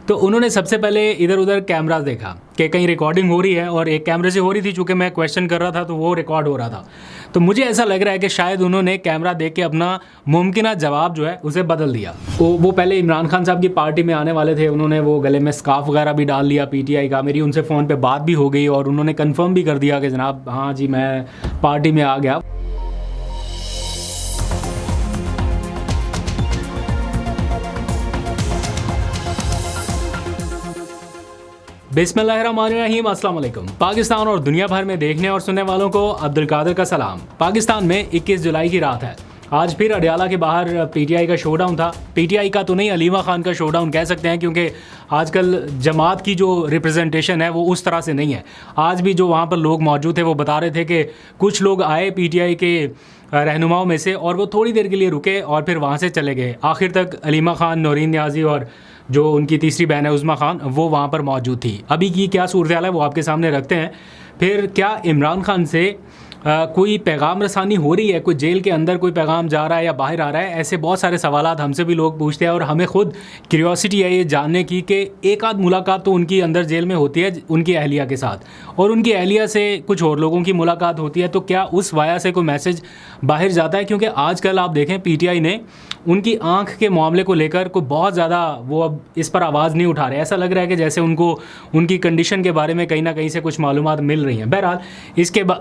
तो उन्होंने सबसे पहले इधर उधर कैमरास देखा कि कहीं रिकॉर्डिंग हो रही है, और एक कैमरे से हो रही थी, चूँकि मैं क्वेश्चन कर रहा था तो वो रिकॉर्ड हो रहा था। तो मुझे ऐसा लग रहा है कि शायद उन्होंने कैमरा देख के अपना मुमकिन जवाब जो है उसे बदल दिया। वो पहले इमरान खान साहब की पार्टी में आने वाले थे, उन्होंने वो गले में स्कार्फ वगैरह भी डाल लिया पीटीआई का। मेरी उनसे फ़ोन पे बात भी हो गई और उन्होंने कंफर्म भी कर दिया कि जनाब हाँ जी मैं पार्टी में आ गया। बिस्मिल्लाहिर्रहमानिर्रहीम, अस्सलाम वालेकुम। पाकिस्तान और दुनिया भर में देखने और सुनने वालों को अब्दुल कादिर का सलाम। पाकिस्तान में 21 जुलाई की रात है। आज फिर अडियाला के बाहर पीटीआई का शोडाउन था। पीटीआई का तो नहीं, अलीमा खान का शोडाउन कह सकते हैं, क्योंकि आजकल जमात की जो रिप्रेजेंटेशन है वो उस तरह से नहीं है। आज भी जो वहाँ पर लोग मौजूद थे वो बता रहे थे कि कुछ लोग आए पीटीआई के रहनुमाओं में से और वो थोड़ी देर के लिए रुके और फिर वहाँ से चले गए। आखिर तक अलीमा खान, नौरीन न्याजी और जो उनकी तीसरी बहन है उज़्मा खान, वो वहाँ पर मौजूद थी। अभी की क्या सूरत हाल है वो आपके सामने रखते हैं। फिर क्या इमरान खान से कोई पैगाम रसानी हो रही है, कोई जेल के अंदर कोई पैगाम जा रहा है या बाहर आ रहा है? ऐसे बहुत सारे सवालात हमसे भी लोग पूछते हैं और हमें खुद क्यूरियोसिटी है ये जानने की कि एक आध मुलाकात तो उनकी अंदर जेल में होती है उनकी अहलिया के साथ, और उनकी अहलिया से कुछ और लोगों की मुलाकात होती है, तो क्या उस वाया से कोई मैसेज बाहर जाता है? क्योंकि आजकल आप देखें पीटीआई ने उनकी आंख के मामले को लेकर कोई बहुत ज़्यादा वो अब इस पर आवाज़ नहीं उठा रहे। ऐसा लग रहा है कि जैसे उनको उनकी कंडीशन के बारे में कहीं ना कहीं से कुछ मालूमात मिल रही हैं। बहरहाल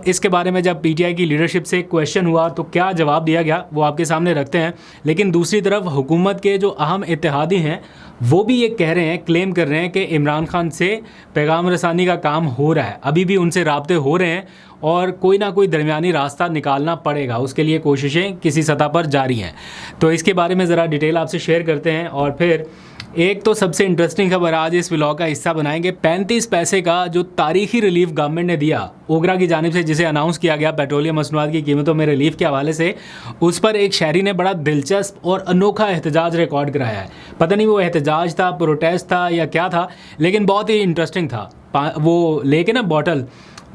इसके बारे में जब पीटीआई की लीडरशिप से क्वेश्चन हुआ तो क्या जवाब दिया गया वो आपके सामने रखते हैं। लेकिन दूसरी तरफ हुकूमत के जो अहम इत्तेहादी हैं वो भी ये कह रहे हैं, क्लेम कर रहे हैं कि इमरान खान से पैगाम रसानी का काम हो रहा है, अभी भी उनसे राब्ते हो रहे हैं और कोई ना कोई दरमियानी रास्ता निकालना पड़ेगा, उसके लिए कोशिशें किसी सतह पर जारी हैं। तो इसके बारे में ज़रा डिटेल आपसे शेयर करते हैं। और फिर एक तो सबसे इंटरेस्टिंग खबर आज इस व्लॉग का हिस्सा बनाएंगे। 35 पैसे का जो तारीखी रिलीफ गवर्नमेंट ने दिया ओगरा की जानिब से, जिसे अनाउंस किया गया पेट्रोलियम मसनूआत की कीमतों में रिलीफ के हवाले से, उस पर एक शहरी ने बड़ा दिलचस्प और अनोखा एहतजाज रिकॉर्ड कराया है। पता नहीं वो एहतजाज था, प्रोटेस्ट था या क्या था, लेकिन बहुत ही इंटरेस्टिंग था। वो लेके ना बॉटल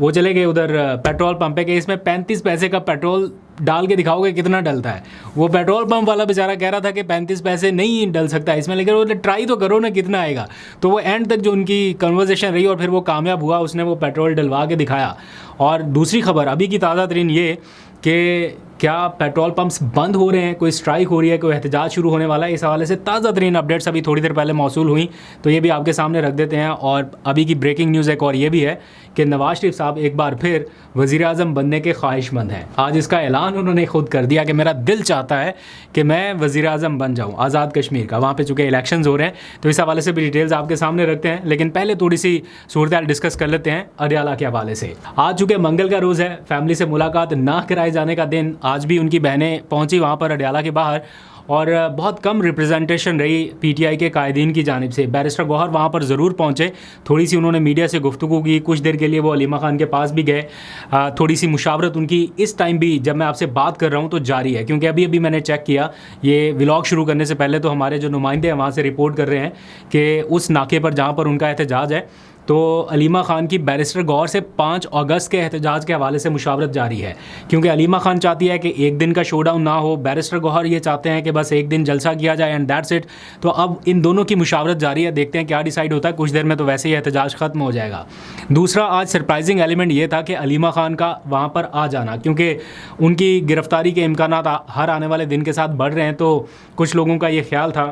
वो चले गए उधर पेट्रोल पंप पे कि इसमें 35 पैसे का पेट्रोल डाल के दिखाओगे कितना डलता है। वो पेट्रोल पंप वाला बेचारा कह रहा था कि 35 पैसे नहीं डल सकता इसमें, लेकिन वो ट्राई तो करो ना कितना आएगा। तो वो एंड तक जो उनकी कन्वर्सेशन रही और फिर वो कामयाब हुआ, उसने वो पेट्रोल डलवा के दिखाया। और दूसरी खबर अभी की ताज़ा तरीन ये कि क्या पेट्रोल पंप्स बंद हो रहे हैं, कोई स्ट्राइक हो रही है, कोई एहतजाज शुरू होने वाला है। इस हवाले से ताज़ा तरीन अपडेट्स अभी थोड़ी देर पहले मौसूल हुई, तो ये भी आपके सामने रख देते हैं। और अभी की ब्रेकिंग न्यूज़ एक और ये भी है कि नवाज शरीफ साहब एक बार फिर वज़ीर आज़म बनने के ख्वाहिशमंद हैं। आज इसका ऐलान उन्होंने खुद कर दिया कि मेरा दिल चाहता है कि मैं वज़ीर आज़म बन जाऊँ आज़ाद कश्मीर का। वहाँ पर चूँकि इलेक्शंस हो रहे हैं तो इस हवाले से भी डिटेल्स आपके सामने रखते हैं। लेकिन पहले थोड़ी सी सूरत हाल डिस्कस कर लेते हैं अडियाला के हवाले से। आज चूँकि मंगल का रोज़ है, फैमिली से मुलाकात ना कराए जाने का दिन, आज भी उनकी बहनें पहुंची वहां पर अडियाला के बाहर और बहुत कम रिप्रेजेंटेशन रही पीटीआई के कायदीन की जानिब से। बैरिस्टर गौहर वहाँ पर ज़रूर पहुँचे, थोड़ी सी उन्होंने मीडिया से गुफ्तगू की, कुछ देर के लिए वो अलीमा खान के पास भी गए। थोड़ी सी मुशावरत उनकी इस टाइम भी जब मैं आपसे बात कर रहा हूँ तो जारी है, क्योंकि अभी मैंने चेक किया, ये व्लॉग शुरू करने से पहले तो हमारे जो नुमाइंदे हैं वहाँ से रिपोर्ट कर रहे हैं कि उस नाके पर जहाँ पर उनका एहतजाज है तो अलीमा खान की बैरिस्टर गौहर से 5 अगस्त के एहतजाज के हवाले से मुशावरत जारी है। क्योंकि अलीमा खान चाहती है कि एक दिन का शोडाउन ना हो, बैरिस्टर गौहर ये चाहते हैं कि बस एक दिन जलसा किया जाए एंड दैट्स इट। तो अब इन दोनों की मुशावरत जारी है, देखते हैं क्या डिसाइड होता है। कुछ देर में तो वैसे ही एहतजाज ख़त्म हो जाएगा। दूसरा आज सरप्राइजिंग एलिमेंट ये था कि अलीमा खान का वहाँ पर आ जाना, क्योंकि उनकी गिरफ्तारी के इम्कानात हर आने वाले दिन के साथ बढ़ रहे हैं, तो कुछ लोगों का ये ख्याल था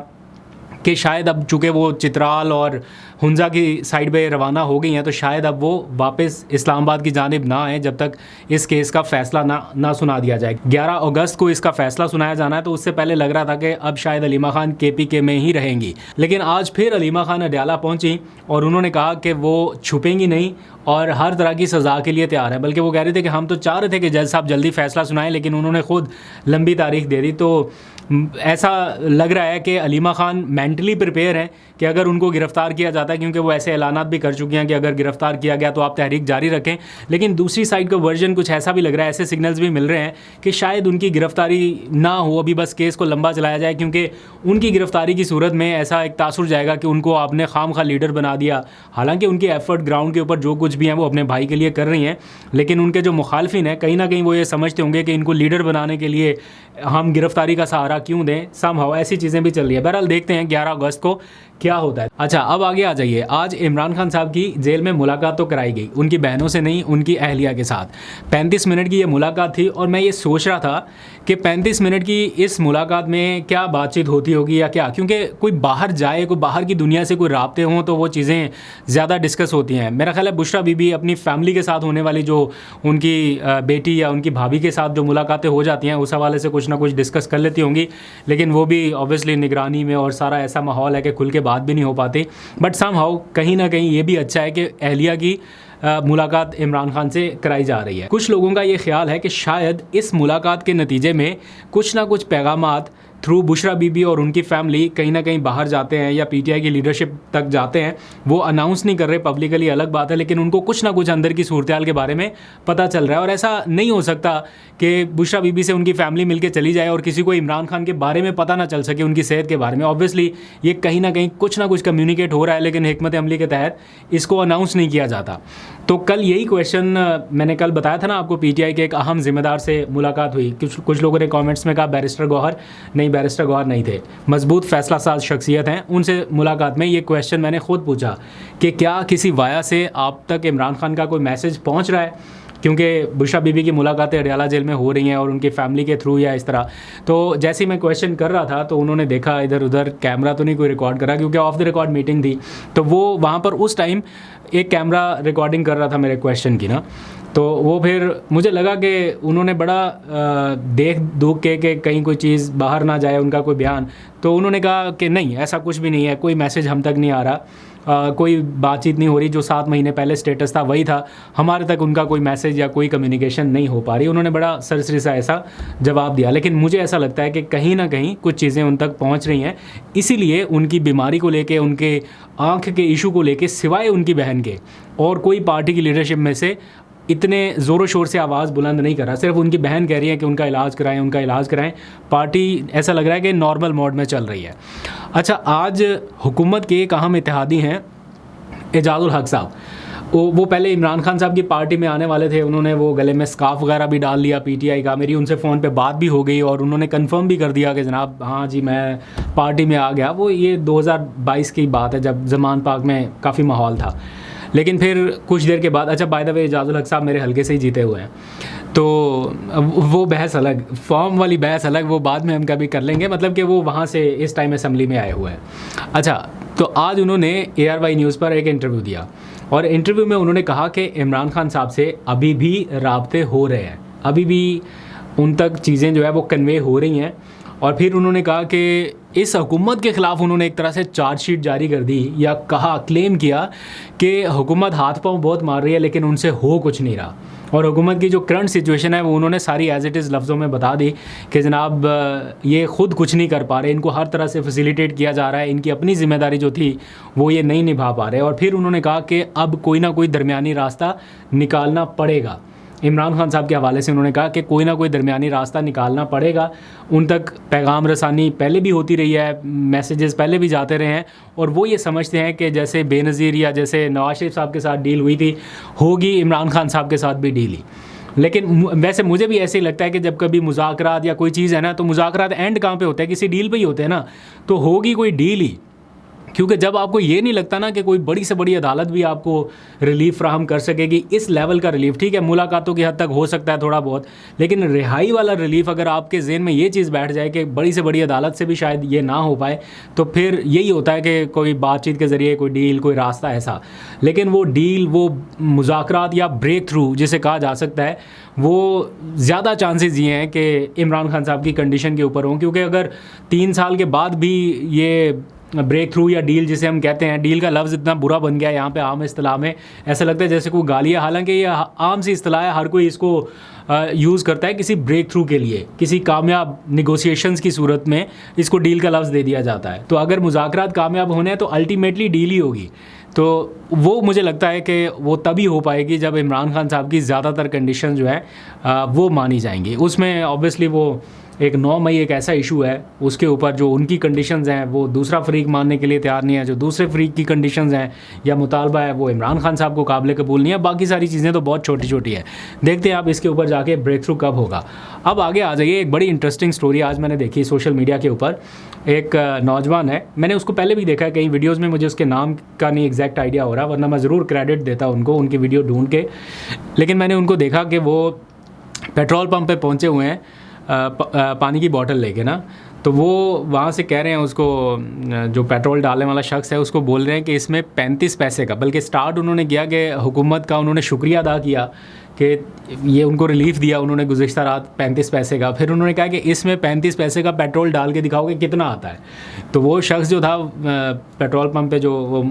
कि शायद अब चूँकि वो चित्राल और हुंजा की साइड पे रवाना हो गई हैं तो शायद अब वो वापस इस्लामाबाद की जानिब ना आए जब तक इस केस का फ़ैसला ना सुना दिया जाए। 11 अगस्त को इसका फ़ैसला सुनाया जाना है, तो उससे पहले लग रहा था कि अब शायद अलीमा खान केपीके में ही रहेंगी। लेकिन आज फिर अलीमा खान अडियाला पहुंची और उन्होंने कहा कि वो छुपेंगी नहीं और हर तरह की सज़ा के लिए तैयार है। बल्कि वो कह रहे थे कि हम तो चाह रहे थे कि जज साहब जल्दी फ़ैसला सुनाएं, लेकिन उन्होंने खुद लंबी तारीख दे दी। तो ऐसा लग रहा है कि अलीमा खान मेंटली प्रिपेयर हैं कि अगर उनको गिरफ़्तार किया जाता है, क्योंकि वो ऐसे ऐलानात भी कर चुकी हैं कि अगर गिरफ़्तार किया गया तो आप तहरीक जारी रखें। लेकिन दूसरी साइड का वर्जन कुछ ऐसा भी लग रहा है, ऐसे सिग्नल्स भी मिल रहे हैं कि शायद उनकी गिरफ़्तारी ना हो, अभी बस केस को लंबा चलाया जाए, क्योंकि उनकी गिरफ़्तारी की सूरत में ऐसा एक तासुर जाएगा कि उनको आपने खामखा लीडर बना दिया। हालांकि उनकी एफर्ट ग्राउंड के ऊपर जो कुछ भी हैं वो अपने भाई के लिए कर रही हैं, लेकिन उनके जो मुखालफिन हैं कहीं ना कहीं वो ये समझते होंगे कि इनको लीडर बनाने के लिए हम गिरफ़्तारी का सहारा क्यों दें। समहाउ ऐसी चीज़ें भी चल रही है। बहरहाल देखते हैं 11 अगस्त को क्या होता है। अच्छा, अब आगे आ जाइए। आज इमरान खान साहब की जेल में मुलाकात तो कराई गई, उनकी बहनों से नहीं, उनकी अहलिया के साथ। 35 मिनट की ये मुलाकात थी और मैं ये सोच रहा था कि 35 मिनट की इस मुलाकात में क्या बातचीत होती होगी या क्या, क्योंकि कोई बाहर जाए, कोई बाहर की दुनिया से कोई राब्ते हों तो वो चीज़ें ज़्यादा डिस्कस होती हैं। मेरा ख्याल है बुशरा बीबी अपनी फैमिली के साथ होने वाली जो उनकी बेटी या उनकी भाभी के साथ जो मुलाकातें हो जाती हैं उस हवाले से कुछ ना कुछ डिस्कस कर लेती होंगी, लेकिन वो भी ऑब्वियसली निगरानी में और सारा ऐसा माहौल है कि खुल के बात भी नहीं हो पाती। बट समहाउ कहीं ना कहीं ये भी अच्छा है कि अहलिया की मुलाकात इमरान खान से कराई जा रही है। कुछ लोगों का ये ख्याल है कि शायद इस मुलाकात के नतीजे में कुछ ना कुछ पैगामात थ्रू बुशरा बीबी और उनकी फैमिली कहीं ना कहीं बाहर जाते हैं या पीटीआई की लीडरशिप तक जाते हैं। वो अनाउंस नहीं कर रहे पब्लिकली, अलग बात है, लेकिन उनको कुछ ना कुछ अंदर की सूरत के बारे में पता चल रहा है। और ऐसा नहीं हो सकता कि बुशरा बीबी से उनकी फैमिली मिलकर चली जाए और किसी को इमरान खान के बारे में पता ना चल सके, उनकी सेहत के बारे में। ऑब्वियसली ये कहीं ना कहीं कुछ ना कुछ कम्युनिकेट हो रहा है, लेकिन हिकमत अमली के तहत इसको अनाउंस नहीं किया जाता। तो कल यही क्वेश्चन मैंने कल बताया था ना आपको, पीटीआई के एक अहम जिम्मेदार से मुलाकात हुई। कुछ लोगों ने कमेंट्स में कहा बैरिस्टर गौहर, नहीं बैरिस्टर गौहर नहीं थे, मजबूत फैसला साज शख्सियत हैं। उनसे मुलाकात में ये क्वेश्चन मैंने खुद पूछा कि क्या किसी वाया से आप तक इमरान खान का कोई मैसेज पहुंच रहा है, क्योंकि बुशरा बीबी की मुलाकातें अडयाला जेल में हो रही हैं और उनकी फैमिली के थ्रू या इस तरह। तो जैसे ही मैं क्वेश्चन कर रहा था तो उन्होंने देखा इधर उधर, कैमरा तो नहीं कोई रिकॉर्ड करा क्योंकि ऑफ द रिकॉर्ड मीटिंग थी, तो वो वहाँ पर उस टाइम एक कैमरा रिकॉर्डिंग कर रहा था मेरे क्वेश्चन की ना। तो वो फिर मुझे लगा कि उन्होंने बड़ा देख दुख के कहीं कोई चीज़ बाहर ना जाए उनका कोई बयान, तो उन्होंने कहा कि नहीं ऐसा कुछ भी नहीं है, कोई मैसेज हम तक नहीं आ रहा, कोई बातचीत नहीं हो रही, जो 7 महीने पहले स्टेटस था वही था, हमारे तक उनका कोई मैसेज या कोई कम्युनिकेशन नहीं हो पा रही। उन्होंने बड़ा सरसरी सा ऐसा जवाब दिया, लेकिन मुझे ऐसा लगता है कि कहीं ना कहीं कुछ चीज़ें उन तक पहुंच रही हैं। इसीलिए उनकी बीमारी को लेके, उनके आँख के इशू को लेके, सिवाय उनकी बहन के और कोई पार्टी की लीडरशिप में से इतने ज़ोरों शोर से आवाज़ बुलंद नहीं कर रहा। सिर्फ उनकी बहन कह रही है कि उनका इलाज कराएं, उनका इलाज कराएं। पार्टी ऐसा लग रहा है कि नॉर्मल मोड में चल रही है। अच्छा, आज हुकूमत के एक अहम इत्तेहादी हैं एजाजुल हक साहब। वो पहले इमरान खान साहब की पार्टी में आने वाले थे, उन्होंने वो गले में स्कार्फ वगैरह भी डाल लिया पीटीआई का। मेरी उनसे फ़ोन पे बात भी हो गई और उन्होंने कंफर्म भी कर दिया कि जनाब हाँ जी मैं पार्टी में आ गया। वो ये 2022 की बात है जब ज़मान पार्क में काफ़ी माहौल था। लेकिन फिर कुछ देर के बाद, अच्छा बाय द वे एजाजुल हक साहब मेरे हल्के से ही जीते हुए हैं, तो वो बहस अलग, फॉर्म वाली बहस अलग, वो बाद में हम कभी कर लेंगे, मतलब कि वो वहाँ से इस टाइम असेंबली में आए हुए हैं। अच्छा, तो आज उन्होंने ARY न्यूज़ पर एक इंटरव्यू दिया और इंटरव्यू में उन्होंने कहा कि इमरान खान साहब से अभी भी राब्ते हो रहे हैं, अभी भी उन तक चीज़ें जो है वो कन्वे हो रही हैं। और फिर उन्होंने कहा कि इस हुकूमत के ख़िलाफ़ उन्होंने एक तरह से चार्जशीट जारी कर दी, या कहा, क्लेम किया कि हुकूमत हाथ पांव बहुत मार रही है लेकिन उनसे हो कुछ नहीं रहा। और हुकूमत की जो करंट सिचुएशन है वो उन्होंने सारी एज इट इज़ लफ्ज़ों में बता दी कि जनाब ये ख़ुद कुछ नहीं कर पा रहे, इनको हर तरह से फैसिलिटेट किया जा रहा है, इनकी अपनी ज़िम्मेदारी जो थी वो ये नहीं निभा पा रहे। और फिर उन्होंने कहा कि अब कोई ना कोई दरमियानी रास्ता निकालना पड़ेगा। इमरान खान साहब के हवाले से उन्होंने कहा कि कोई ना कोई दरमियानी रास्ता निकालना पड़ेगा। उन तक पैगाम रसानी पहले भी होती रही है, मैसेजेस पहले भी जाते रहे हैं, और वो ये समझते हैं कि जैसे बेनज़ीर या जैसे नवाज शरीफ साहब के साथ डील हुई थी, होगी इमरान खान साहब के साथ भी डील ही। लेकिन वैसे मुझे भी ऐसे ही लगता है कि जब कभी मुज़ाकरात या कोई चीज़ है ना, तो मुज़ाकरात एंड कहाँ पे होता है, किसी डील पे ही होते हैं ना, तो होगी कोई डील ही। क्योंकि जब आपको ये नहीं लगता ना कि कोई बड़ी से बड़ी अदालत भी आपको रिलीफ फ्राहम कर सकेगी, इस लेवल का रिलीफ, ठीक है मुलाकातों की हद तक हो सकता है थोड़ा बहुत, लेकिन रिहाई वाला रिलीफ अगर आपके ज़हन में ये चीज़ बैठ जाए कि बड़ी से बड़ी अदालत से भी शायद ये ना हो पाए, तो फिर यही होता है कि कोई बातचीत के ज़रिए कोई डील, कोई रास्ता ऐसा। लेकिन वो डील, वो मुज़ाकरात या ब्रेक थ्रू जिसे कहा जा सकता है, वो ज़्यादा चांसेस ये हैं कि इमरान खान साहब की कंडीशन के ऊपर हों। क्योंकि अगर 3 साल के बाद भी ये ब्रेक थ्रू या डील जिसे हम कहते हैं, डील का लफ्ज़ इतना बुरा बन गया है यहाँ पे आम इस्तिलाह में, ऐसा लगता है जैसे कोई गाली है, हालांकि ये आम सी इस्तिलाह है, हर कोई इसको यूज़ करता है किसी ब्रेक थ्रू के लिए, किसी कामयाब निगोशिएशंस की सूरत में इसको डील का लफ्ज़ दे दिया जाता है। तो अगर मुज़ाकरात कामयाब होने हैं तो अल्टीमेटली डील ही होगी। तो वो मुझे लगता है कि वो तभी हो पाएगी जब इमरान खान साहब की ज़्यादातर कंडीशन जो है वो मानी जाएंगी। उसमें ऑब्वियसली वो एक 9 मई एक ऐसा इशू है, उसके ऊपर जो उनकी कंडीशंस हैं वो दूसरा फ़रीक मानने के लिए तैयार नहीं है, जो दूसरे फ़रीक की कंडीशंस हैं या मुतालबा है वो इमरान खान साहब को काबिल कबूल नहीं है। बाकी सारी चीज़ें तो बहुत छोटी छोटी है। देखते हैं आप इसके ऊपर जाके ब्रेक थ्रू कब होगा। अब आगे आ जाइए, एक बड़ी इंटरेस्टिंग स्टोरी आज मैंने देखी सोशल मीडिया के ऊपर। एक नौजवान है, मैंने उसको पहले भी देखा है कई वीडियोज़ में, मुझे उसके नाम का नहीं एग्जैक्ट आइडिया हो रहा, वरना मैं ज़रूर क्रेडिट देता उनको उनकी वीडियो ढूंढ के। लेकिन मैंने उनको देखा कि वो पेट्रोल पंप पे पहुंचे हुए हैं पानी की बोतल लेके ना, तो वो वहाँ से कह रहे हैं उसको, जो पेट्रोल डालने वाला शख्स है उसको बोल रहे हैं कि इसमें 35 पैसे का, बल्कि स्टार्ट उन्होंने किया कि हुकूमत का उन्होंने शुक्रिया अदा किया कि ये उनको रिलीफ़ दिया उन्होंने गुज़िश्ता रात 35 पैसे का। फिर उन्होंने कहा कि इसमें 35 पैसे का पेट्रोल डाल के दिखाओगे कितना आता है। तो वो शख्स जो था पेट्रोल पंप पे, जो वो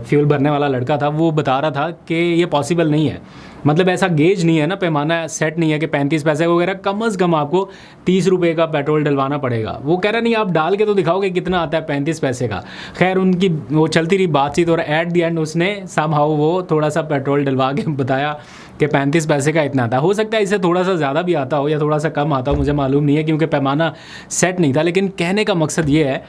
फ्यूल भरने वाला लड़का था, वो बता रहा था कि ये पॉसिबल नहीं है, मतलब ऐसा गेज नहीं है ना, पैमाना सेट नहीं है कि 35 पैसे वगैरह, कम अज़ कम आपको 30 रुपये का पेट्रोल डलवाना पड़ेगा। वो कह रहा नहीं, आप डाल के तो दिखाओगे कितना आता है 35 पैसे का। खैर उनकी वो चलती रही बातचीत और एट दी एंड उसने समहाउ वो थोड़ा सा पेट्रोल डलवा के बताया कि 35 पैसे का इतना आता है। हो सकता है इससे थोड़ा सा ज़्यादा भी आता हो या थोड़ा सा कम आता हो, मुझे मालूम नहीं है क्योंकि पैमाना सेट नहीं था। लेकिन कहने का मकसद ये है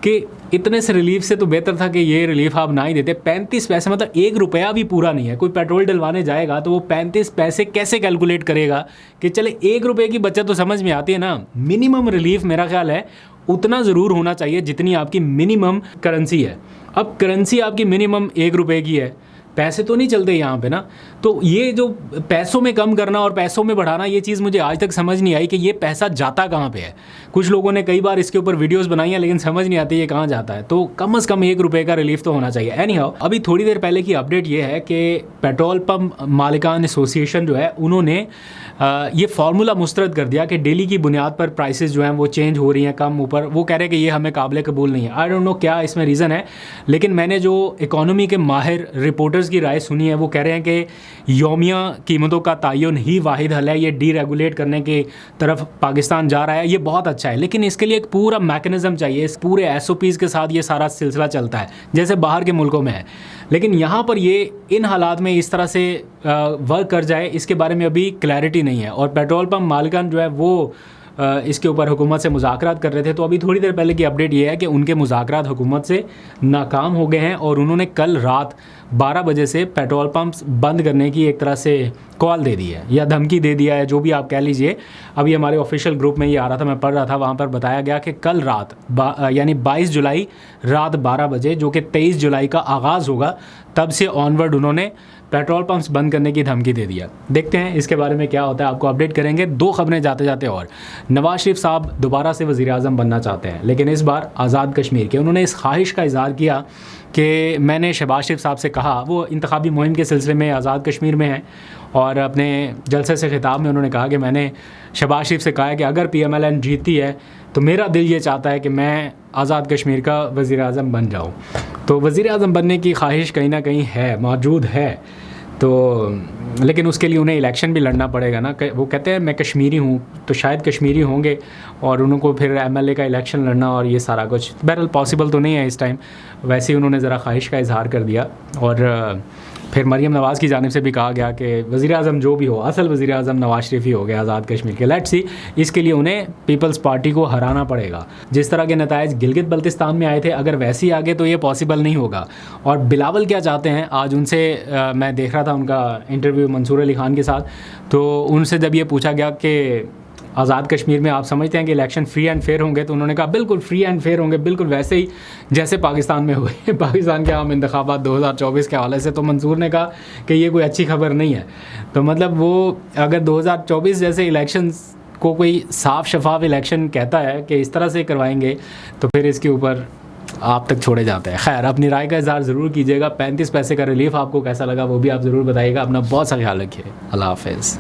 कि इतने से रिलीफ से तो बेहतर था कि ये रिलीफ आप ना ही देते। 35 पैसे मतलब 1 रुपया भी पूरा नहीं है। कोई पेट्रोल डलवाने जाएगा तो वो 35 पैसे कैसे कैलकुलेट करेगा कि चले 1 रुपये की बचत तो समझ में आती है ना। मिनिमम रिलीफ मेरा ख्याल है उतना ज़रूर होना चाहिए जितनी आपकी मिनिमम करेंसी है। अब करेंसी आपकी मिनिमम 1 रुपये की है, पैसे तो नहीं चलते यहाँ पे ना। तो ये जो पैसों में कम करना और पैसों में बढ़ाना, ये चीज़ मुझे आज तक समझ नहीं आई कि ये पैसा जाता कहाँ पे है। कुछ लोगों ने कई बार इसके ऊपर वीडियोस बनाई हैं लेकिन समझ नहीं आती ये कहाँ जाता है। तो कम से कम 1 रुपये का रिलीफ तो होना चाहिए। एनी हाउ, अभी थोड़ी देर पहले की अपडेट ये है कि पेट्रोल पंप मालिकान एसोसिएशन जो है उन्होंने ये फार्मूला मुस्तरद कर दिया कि डेली की बुनियाद पर प्राइसेस जो हैं वो चेंज हो रही हैं कम ऊपर। वो कह रहे हैं कि ये हमें काबिल कबूल नहीं है। आई डोंट नो क्या इसमें रीज़न है, लेकिन मैंने जो इकोनॉमी के माहिर रिपोर्टर्स की राय सुनी है वो कह रहे हैं कि यौमिया कीमतों का तयन ही वाहिद हल है। ये डीरेगुलेट करने की तरफ पाकिस्तान जा रहा है, ये बहुत अच्छा है, लेकिन इसके लिए एक पूरा मैकेनिज़्म चाहिए। इस पूरे SOPs के साथ ये सारा सिलसिला चलता है जैसे बाहर के मुल्कों में है। लेकिन यहाँ पर ये इन हालात में इस तरह से वर्क कर जाए, इसके बारे में अभी क्लैरिटी नहीं है। और पेट्रोल पंप मालिकान जो है वो इसके ऊपर हुकूमत से मुज़ाकरात कर रहे थे। तो अभी थोड़ी देर पहले की अपडेट ये है कि उनके मुज़ाकरात हुकूमत से नाकाम हो गए हैं और उन्होंने कल रात 12 बजे से पेट्रोल पंप्स बंद करने की एक तरह से कॉल दे दी है या धमकी दे दिया है, जो भी आप कह लीजिए। अभी हमारे ऑफिशियल ग्रुप में ये आ रहा था, मैं पढ़ रहा था, वहाँ पर बताया गया कि कल रात यानी 22 जुलाई रात 12 बजे, जो कि 23 जुलाई का आगाज़ होगा, तब से ऑनवर्ड उन्होंने पेट्रोल पंप्स बंद करने की धमकी दे दिया। देखते हैं इसके बारे में क्या होता है, आपको अपडेट करेंगे। 2 खबरें जाते जाते और, नवाज शरीफ साहब दोबारा से वज़ीर आज़म बनना चाहते हैं, लेकिन इस बार आज़ाद कश्मीर के। उन्होंने इस ख्वाहिश का इज़हार किया कि मैंने शहबाज शरीफ साहब से कहा, वो इंतखाबी मुहिम के सिलसिले में आज़ाद कश्मीर में हैं, और अपने जलसे से खिताब में उन्होंने कहा कि मैंने शहबाज शरीफ से कहा है कि अगर PMLN जीतती है तो मेरा दिल ये चाहता है कि मैं आज़ाद कश्मीर का वज़ीर आज़म बन जाऊँ। तो वज़ीर आज़म बनने की ख्वाहिश कहीं ना कहीं है, मौजूद है। तो लेकिन उसके लिए उन्हें इलेक्शन भी लड़ना पड़ेगा ना। वो कहते हैं मैं कश्मीरी हूँ, तो शायद कश्मीरी होंगे और उनको फिर MLA का इलेक्शन लड़ना और ये सारा कुछ बहरहाल पॉसिबल तो नहीं है इस टाइम। वैसे ही उन्होंने ज़रा ख्वाहिश का इजहार कर दिया। और फिर मरीम नवाज़ की जानिब से भी कहा गया कि वज़ीर आज़म जो भी हो, असल वज़ीर आज़म नवाज शरीफ ही हो गए आज़ाद कश्मीर के। लेट्स सी, इसके लिए उन्हें पीपल्स पार्टी को हराना पड़ेगा। जिस तरह के नताइज गिलगित बल्तिस्तान में आए थे, अगर वैसे ही आगे तो ये पॉसिबल नहीं होगा। और बिलावल क्या चाहते हैं, आज उनसे मैं देख रहा था उनका इंटरव्यू मंसूर अली ख़ान के साथ, तो उनसे जब ये पूछा गया कि आज़ाद कश्मीर में आप समझते हैं कि इलेक्शन फ्री एंड फेयर होंगे, तो उन्होंने कहा बिल्कुल फ्री एंड फेयर होंगे, बिल्कुल वैसे ही जैसे पाकिस्तान में हुए। पाकिस्तान के आम इंतखाबात 2024 के हवाले से तो मंसूर ने कहा कि ये कोई अच्छी खबर नहीं है। तो मतलब वो अगर 2024 जैसे इलेक्शंस को कोई साफ़ शफाफ इलेक्शन कहता है कि इस तरह से करवाएंगे, तो फिर इसके ऊपर आप तक छोड़े जाते हैं। खैर, अपनी राय का इज़हार ज़रूर कीजिएगा। 35 पैसे का रिलीफ आपको कैसा लगा वो भी आप ज़रूर बताइएगा। अपना बहुत सा ख्याल रखिए। अल्लाह हाफ़िज़।